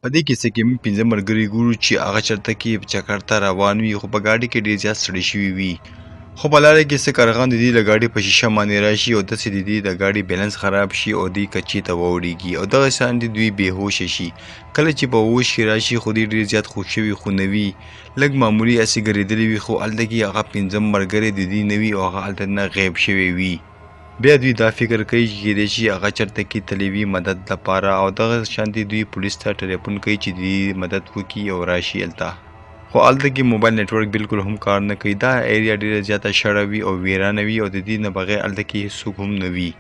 په دې کیسه کې موږ 5 ملګري ګورو چې هغه چرته کې په چکر ته روان وي خو په ګاډي کې ډېر زیات ستړي شوي وي. خو په لاره کې څه کارغان د دې له ګاډي په شیشه باندې راشي او داسې د دې د ګاډي بیلنس خراب شي او دوی کچې ته واوړېږي او دغه شان دوی بېهوشه شي. کله چې په هوش کې راشي خو دوی ډېر زیات خوږ شوي خو نه وي، لږ معمولي هسې ګرځېدلي وي خو هلته کې هغه 5 ملګري د دوی نه وي او هغه هلته نه غیب شوي وي. بیا دوی دا فکر کوي چې کیدای شي هغه چرته کې تللی وي مدد لپاره او دغه شانتې دوی پولیس ته ټلیفون کوي چې دوی مدد وکړي او راشي هلته. خو هلته کې موبایل نیټورک بالکل هم کار نه کوي. دا ایریا ډېره زیاته شړه وي او ویرانه وي او د دې نه بغیر هلته کې هېڅوک هم نه وي.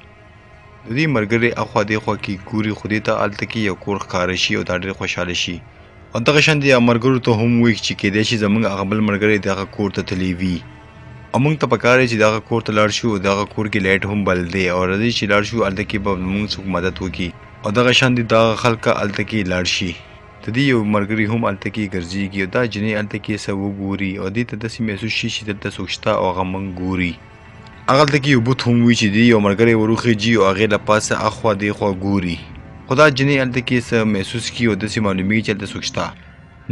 د دوی ملګري اخوا دېخوا کې ګوري خو دې ته هلته کې یو کور ښکاره شي او دا ډېر خوشحاله شي او دغه شانتې ملګرو ته هم وایي چې کیدای شي زموږ هغه بل ملګری دغه کور ته تللی وي او موږ ته پکار دی چې دغه کور ته لاړ شو او دغه کور کې لایټ هم بل دی او راځئ چې لاړ شو هلته کې به موږ څوک مدد وکړي او دغه شانتې دغه خلک هلته کې لاړ شي. د دې یو ملګري هم هلته کې ګرځېږي او دا جنۍ هلته کې څه وګوري او دې ته داسې محسوس شي چې دلته څوک شته او هغه موږ ګوري. هغه هلته کې یو بوت هم وي چې دې یو ملګری وروخیږي او هغې له پاسه اخوا دېخوا ګوري خو دا جنۍ هلته کې څه محسوس کړي او داسې معلومېږي چې هلته څوک شته.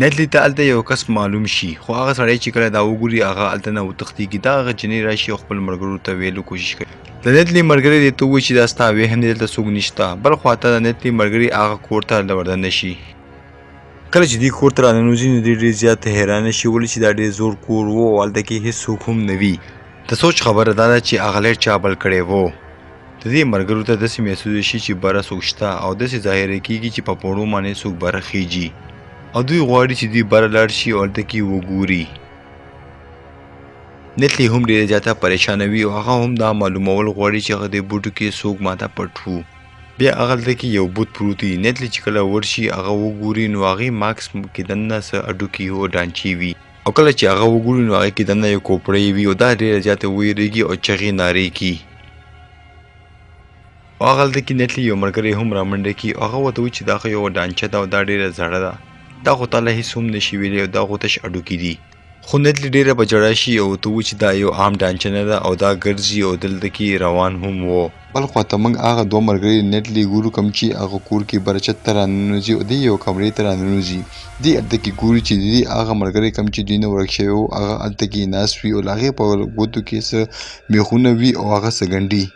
نیتلی ته هلته یو کس معلوم شي خو هغه سړی چې کله دا وګوري هغه هلته نه وتښتېږي. دا هغه جنۍ راشي او خپل ملګرو ته ویلو کوشش کوي. د نیتلی ملګری دې ته ووایي چې دا ستا وهم دی دلته څوک نشته. بل خواته د نیتلی ملګري هغه کور ته ورننه شي. کله چې دوی کور ته راننوځي نو دوی ډېر زیات حیرانه شي ولې چې دا ډېر زوړ کور و او هلته کې هېڅوک هم نه وي. د سوچ خبره دا ده چې هغه لایټ چا بل کړی و. د دې ملګرو ته داسې محسوس شي چې بره څوک شته او داسې ظاهره کېږي چې په پوړو باندې څوک بره خیږي او دوی غواړي چې دوی بره لاړ شي او هلته کې وګوري. نیتلی هم ډېره زیاته پریشانه وي او هغه هم دا معلومول غواړي چې هغه دې بوټو کې څوک ماته پټ و. بیا هغه هلته کې یو بوت پروت وي. نیتلی چې کله ورشي هغه وګوري نو هغې ماکس کې دننه څه هډوکي او ډانچې وي او کله چې هغه وګوري نو هغې کې دننه یو کوپړی وي او دا ډېره زیاته ویرېږي او چغې نارې کړي. او هغه هلته کې نیتلی یو ملګری هم رامنډه کړي او هغه ورته وایي چې دا خو یوه ډانچه ده او دا ډېره زړه ده، دا خو تاله هېڅ هم نشي ویلی او دا خو تش هډوکي دي. خو نیتلی ډېره په ژړا شي او ورته وایي چې دا یو عام ډانچه نه ده او دا ګرځي او دلته کې روان هم و. بل خواته موږ هغه 2 ملګري نیتلی ګورو کوم چې هغه کور کې برچت ته راننوځي او دوی یو کمرې ته راننوځي. دوی هلته کې ګوري چې د دې هغه ملګری کوم چې دوی نه ورک شوی و هغه هلته کې ناست وي او له هغې په ګوتو کې څه میخونه وي او هغه څه ګنډي.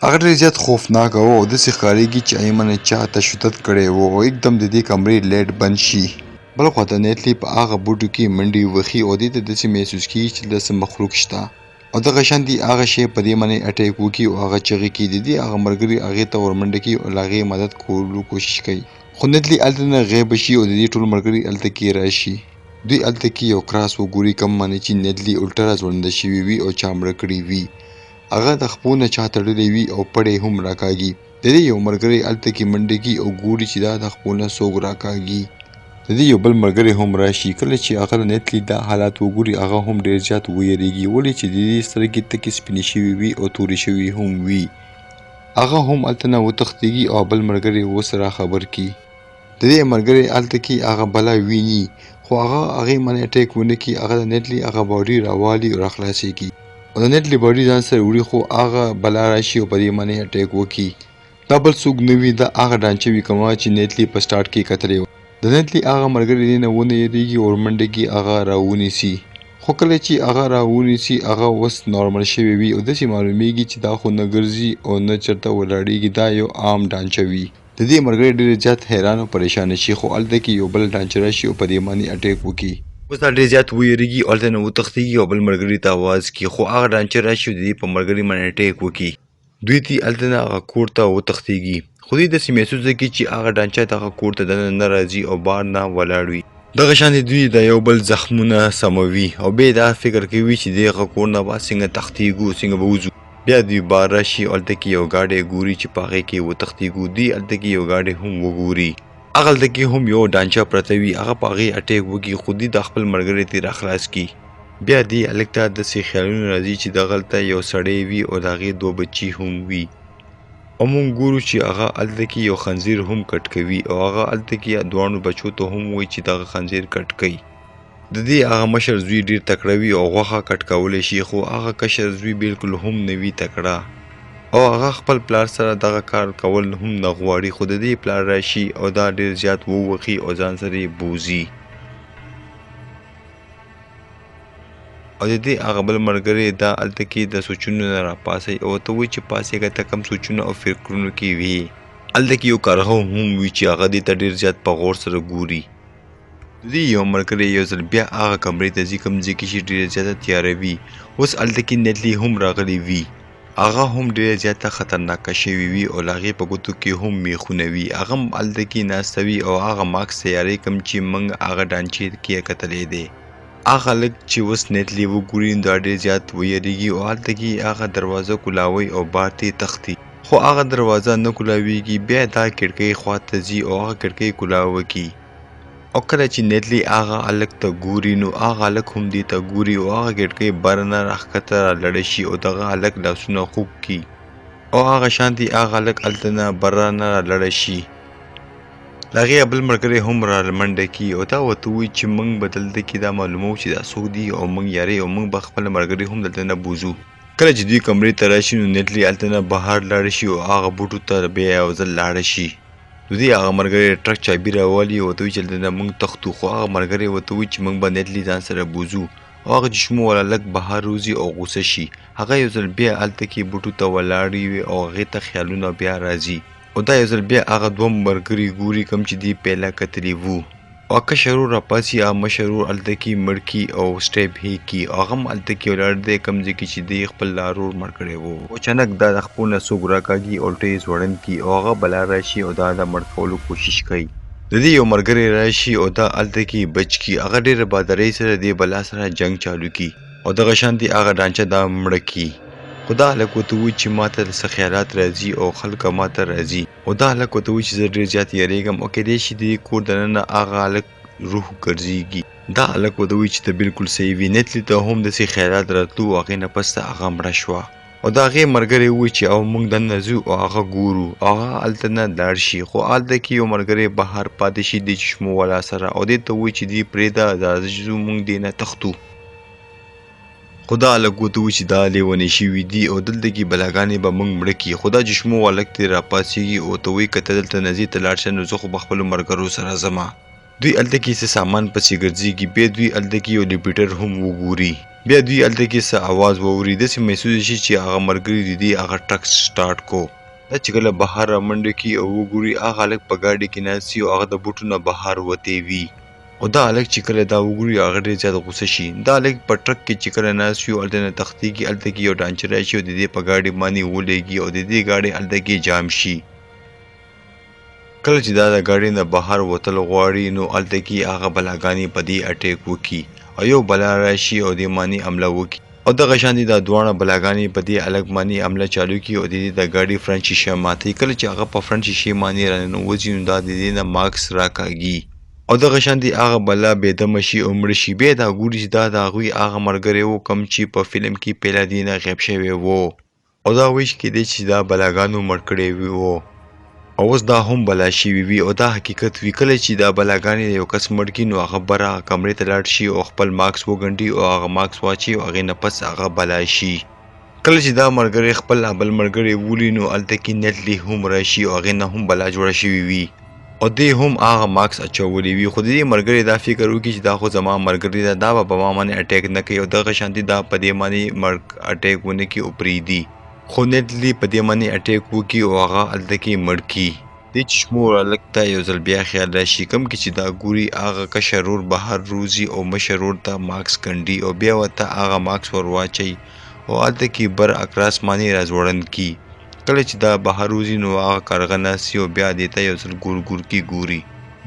هغه ډېر زیات خوفناکه و او داسې ښکارېږي چې ایمنه چا تشدد کړی و او एकदम د دې کمرې لایټ بند شي. بل خواته نیتلی په هغه بوټو کې منډې وهي او دې ته داسې محسوس کېږي چې داسې مخلوق شته او دغه شانتې هغه شی په دې باندې اټیک وکړي او هغه چغې کړي. د دې هغه ملګري هغې ته ورمنډه کړي او له هغې مدد کولو کوشش کوي خو نیتلی هلته نه غیبه شي او د دې ټول ملګري هلته کې راشي. دوی هلته کې یو کراس وګوري کوم باندې چې نیتلی الټه راځوړنده شوي وي او چا مړه کړي وي. هغه د خپو نه چا تړلی وي او پړی هم راکاږي. د دې یو ملګری هلته کې منډې کړي او ګوري چې دا د خپو نه څوک راکاږي. د دې یو بل ملګری هم راشي. کله چې هغه د نیتلی دا حالات وګوري هغه هم ډېر زیات ویرېږي ولې چې د دې سترګې تکې سپینې شوي وي او تورې شوي هم وي. هغه هم هلته نه وتښتېږي او بل ملګری ورسره خبر کړي. د دې ملګری هلته کې هغه بلا ویني خو هغه هغې باندې اټیک ونه کړي. هغه د نیتلی هغه باډي راوالي او راخلاصې کړي او د نیتلی باډي ځان سره وړي خو هغه بلا راشي او په دې باندې اټیک وکړي. دا بل څوک نه وي، دا هغه ډانچه وي کومه چې نیتلی په سټارټ کې کتلې وه. د نیتلی هغه ملګری دې نه ونه یېرېږي او ورمنډه کړي هغه راونیسي خو کله چې هغه راونیسي هغه اوس نارمل شوی وي او داسې معلومیږي چې دا خو نه ګرځي او نه چېرته ولاړېږي، دا یو عام ډانچه وي. د دې ملګری ډېر زیات حیران او پریشانه شي خو هلته کې یو بل ډانچه راشي او په دې باندې اټیک وکړي. اوس دا ډېر زیات ویرېږي او هلته نه وتښتېږي او بل ملګري ته اواز کړي خو هغه ډانچه راشي او د دې په ملګري باندې اټیک وکړي. دوی ته هلته نه هغه کور ته وتښتېږي خو دوی داسې محسوس کړي چې هغه ډانچه دغه کور ته دننه نه راځي او بار نه ولاړ وي. دغه شانې دوی د یو بل زخمونه سموي او بیا دا فکر کوي چې دغه کور نه به څنګه تښتېږو، څنګه به وځو. بیا دوی بار راشي او هلته کې یو ګاډی ګوري چې په هغې کې وتښتېږو. دوی هلته کې یو ګاډی هم وګوري. هغه هلته کې هم یو ډانچه پرته وي. هغه په هغې اټیک وکړي خو دوی د خپل ملګري ترې راخلاص کړي. بیا دې هلک ته داسې خیالونه راځي چې دغلته یو سړی وي او د هغې 2 بچي هم وي او موږ ګورو چې هغه هلته کې یو خنزیر هم کټ کوي او هغه هلته کې دواړو بچو ته هم وایي چې دغه خنزیر کټ کوي. د دې هغه مشر زوی ډېر تکړه وي او غوښه کټ کولی شي خو هغه کشر زوی بالکل هم نه وي تکړه. او هغه خپل پلار سره دغه کار کول هم نه غواړي خو د دې پلار راشي او دا ډیر زیات ووخي او ځان سره یې بوزي او د دې هغه بل ملګری دا هلته کې د سوچونو نه راپاڅي او ته وایي چې پاڅېږه ته کم سوچونه او فکرونو کې وي هلته کې یو کارغه هم وي چې هغه دې ته ډیر زیات په غور سره ګوري د دې یو ملګری یو ځل بیا هغه کمرې ته ځي کوم ځای کې چې ډیره زیاته تیاره وي اوس هلته کې نیټلی هم راغلی وي هغه هم ډیره زیاته خطرناکه شوې وي او له هغې په ګوتو کې هم میخونه وي هغه هم هلته کې ناسته وي او هغه ماکس تیارې کوم چې موږ هغه ډانچې کې کتلی دی هغه هلک چې اوس نیټلی وګوري نو دا ډېر زیات ویریږي او هلته کې هغه دروازه کولاوي او بار ته تښتي خو هغه دروازه نه کولاویږي بیا دا کړکۍ خواته ځي او هغه کړکۍ کولاوه کي او کله چې نیټلی هغه هلک ته ګوري نو هغه هلک هم دې ته ګوري او هغه کړکۍ بر نه راښکته رالاړه شي او دغه هلک لاسونه خوږ کي او هغه شانتې هغه هلک هلته نه بر نه رالاړه شي له هغې بل ملګری هم را منډه کي او دا ورته وایي چې موږ به دلته کې دا معلوموو چې دا څوک دي او موږ یارې او موږ به خپل ملګري هم دلته نه بوزو کله چې دوی کمرې ته راشي نو نیټلی هلته نه بهر لاړه شي او هغه بوټو ته بیا یو ځل لاړه شي نو دوی هغه ملګری ټرک چابي راولي او ورته وایي چې دلته نه موږ تښتو خو هغه ملګری ورته وایي چې موږ به نیټلی ځان سره بوزو او هغه چشمو والا هلک بهر روځي او غوسه شي هغه یو ځل بیا هلته کې بوټو ته ولاړ وي او هغې ته خیالونه بیا راځي او دا یو ځل بیا هغه دوه ملګري ګوري کوم چې دوی پیله کتلي وو او کشر ورور راپاڅي هغه مشر ورور هلته کې مړ کي او سټیپ هې کي هغه هم هلته کې ولاړ دی کوم ځای کې چې دی خپل لارور مړ کړی و او اچانک دا د خپلو نه څوک راکاږي او الټه یې ځوړند کي او هغه بلا راشي او دا د مړ کولو کوشش کوي د دې یو ملګری راشي او دا هلته کې بچ کي هغه ډېره بهادرۍ سره دې بلا سره جنګ چالو کي او دغه شانتې هغه ډانچه دا مړه کي خو دا هلک ورته وایي چې ما ته څه خیالات راځي او خلکه ما ته راځي او دا هلک ورته وایي چې زه ډېر زیات یېرېږم او کیدای شي د دې کور دننه هغه هلک روح ګرځېږي دا هلک ورته وایي چې ته بالکل صحیح وي نیټلي ته هم داسې خیالات راتلو او هغې نه پس ته هغه مړه شوه او د هغې ملګری ووایي چې او موږ دننه ځو او هغه ګورو او هغه هلته نه لاړ شي خو هلته کې یو ملګری بهر پاتې شي د چشمو والا سره او دې ته وایي چې دې پرېږده راځه چې ځو موږ دې نه تښتو خو دا هلک ورته وایي چې دا لیونی شوي دي او دلته کې بلاګانې به موږ مړه کړي خو دا چشمو هلک ترې راپاڅېږي او ورته وایي که ته دلته نه ځې ته لاړ شه نو زه خو به خپلو ملګرو سره ځمه دوی هلته کې څه سامان پسې ګرځېږي بیا دوی هلته کې یو لیپیټر هم وګوري بیا دوی هلته کې څه اواز واوري داسې محسوس شي چې هغه ملګري د دې هغه ټرک سټارټ کو دا چې کله بهر رامنډه کړي او وګوري هغه هلک په ګاډۍ کې ناست وي او هغه د بوټو نه بهر وتی وي او دا هلک چې کله دا وګوري هغه ډېر زیات غوسه شي دا هلک په ټرک کې چې کله ناست وي او هلته نه تښتېږي هلته کې یو ډانچه راشي او د دې په ګاډۍ باندې ولېږي او د دې ګاډۍ هلته کې جام شي کله چې دا د ګاډۍ نه بهر وتل غواړي نو هلته کې هغه بلاګانې په دې اټیک وکړي او یو بلا راشي او دې باندې حمله وکړي او دغه شانتې دا دواړه بلاګانې په دې هلک باندې حمله چالو کړي او د دې د ګاډۍ فرنټ شیشه ماتوي کله چې هغه په فرنټ شیشې باندې راننوځي نو دا د دې نه ماکس راکاږي او دغه شانتې هغه بلا بېدمه شي او مړه شي بیا دا ګوري چې دا د هغوی هغه ملګری و کوم چې په فلم کې پیله دې نه غیب شوی و او دا وایي چې کیدای چې دا بلاګانو مړ کړی و او اوس دا هم بلا شوي وي او دا حقیقت وي کله چې دا بلاګانې یو کس مړ کړي نو هغه بر هغه کمرې ته لاړ شي او خپل ماکس وګنډي او هغه ماکس واچي او هغې نه پس هغه بلا شي کله چې دا ملګری خپل بل ملګری ولي نو هلته کې نیټلی هم راشي او هغې نه هم بلا جوړه شوې وي او دې هم هغه ماکس اچولی وي خو د دې ملګری دا فکر وکړي چې دا خو زما ملګری ده دا به په ما باندې اټیک نه کوي او دغه شانتې دا په دې باندې اټیک ونه کړي او پرېږدي خو نیټلی په دې باندې اټیک وکړي او هغه هلته کې مړ کړي دې چشمو هلک ته یو ځل بیا خیال راشي کوم کې چې دا ګوري هغه کشر ورور بهر روځي او مشر ورور ته ماکس ګنډي او بیا ورته هغه ماکس ور واچوي او هلته کې بر اکراس باندې راځوړند کړي کله چې دا بهر وځي نو هغه کارغه ناست او بیا دې ته یو ځل ګور کې ګوري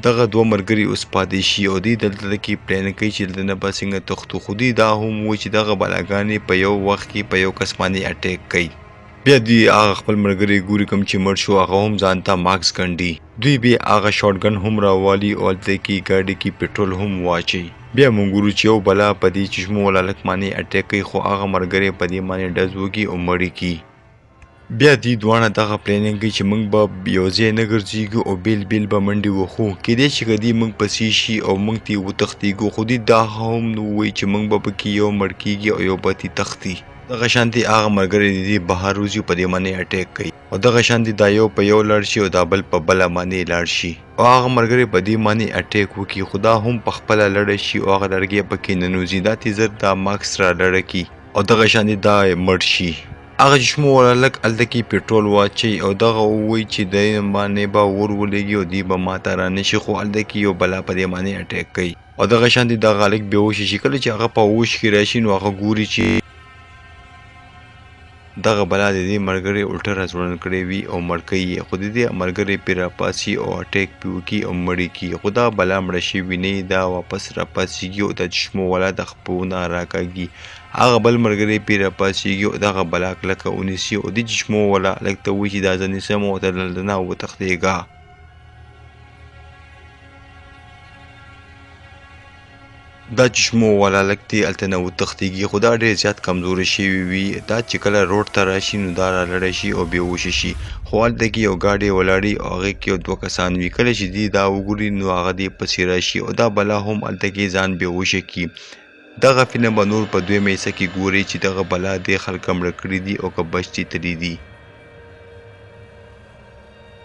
دغه دوه ملګري اوس پاتې شي او دوی دلته کې پلان کوي چې دلته نه به څنګه تښتو خو دوی دا هم وایي چې دغه بلاګانې په یو وخت کې په یو کس باندې اټیک کوي بیا دوی هغه خپل ملګری ګوري کوم چې مړ شو هغه هم ځان ته ماکس ګنډي دوی بیا هغه شاټ ګن هم راوالي او هلته کې ګاډۍ کې پټرول هم واچوي بیا موږ ګورو چې یو بلا په دې چشمو والا هلک باندې اټیک کوي خو هغه ملګری په دې باندې ډز وکړي او مړ کړي بیا دوی دواړه دغه پلانینګ کوي چې موږ به یو ځای نه ګرځېږو او بیل بیل به منډې وخو کیدای شي که دوی موږ پسې شي او موږ ترې وتښتېږو خو دوی دا هم وایي چې موږ به پکې یو مړ کېږي او یو به ترې تښتي دغه شانتي هغه ملګری دي بهر وځي په دې باندې اټیک کوي او دغه شانتي دا یو په یو لاړ شي او دا بل په بله باندې لاړ شي او هغه ملګری په دې باندې اټیک وکړي خو دا هم په خپله لړه شي او هغه لرګی پکې ننوځي دا تیزر دا ماکس را لړه کي او دغه شانتي دا مړ شي هغه چشمو والا لږ هلته کې پټرول واچوي او دغه ووایي چې د باندې به اور ولګي او دوی به ماته رانشي خو هلته کې یو بلا په دې باندې اټیک کوي او دغه شانتي دغه هلک بېهوشه شي کله چې هغه په هوش کې راشي نو هغه ګوري چې دغه بلا د دې ملګری الټه راځوړن کړی وي او مړ کوي یې خو د دې ملګری پرې راپاڅي او اټیک پې وکړي او مړ یې کړي خو دا بلا مړه شوې نه دا واپس راپاڅېږي او د چشمو والا د خپو نه راکاږي هغه بل ملګری پرې راپاڅېږي او دغه بلا کلکه ونیسي او د چشمو والا هلک ته وایي چې دا زه نیسم او ته دلته نه وتښتېږه دا چشمو والا لږ دی هلته نه وتښتېږي خو دا ډېر زیات کمزوری شوي وي دا چې کله روډ ته راشي نو دا رالړی شي او بېهوشه شي خو هلته کې یو ګاډی ولاړي او هغې کې یو دوه کسان وي کله چې دوی دا وګوري نو هغه دې پسې راشي او دا بلا هم هلته کې ځان بېهوشه کړي دغه فلم به نور په دویمه حصه کې ګورئ چې دغه بلا دې خلکه مړه کړي دي او که بچ دي تللي دي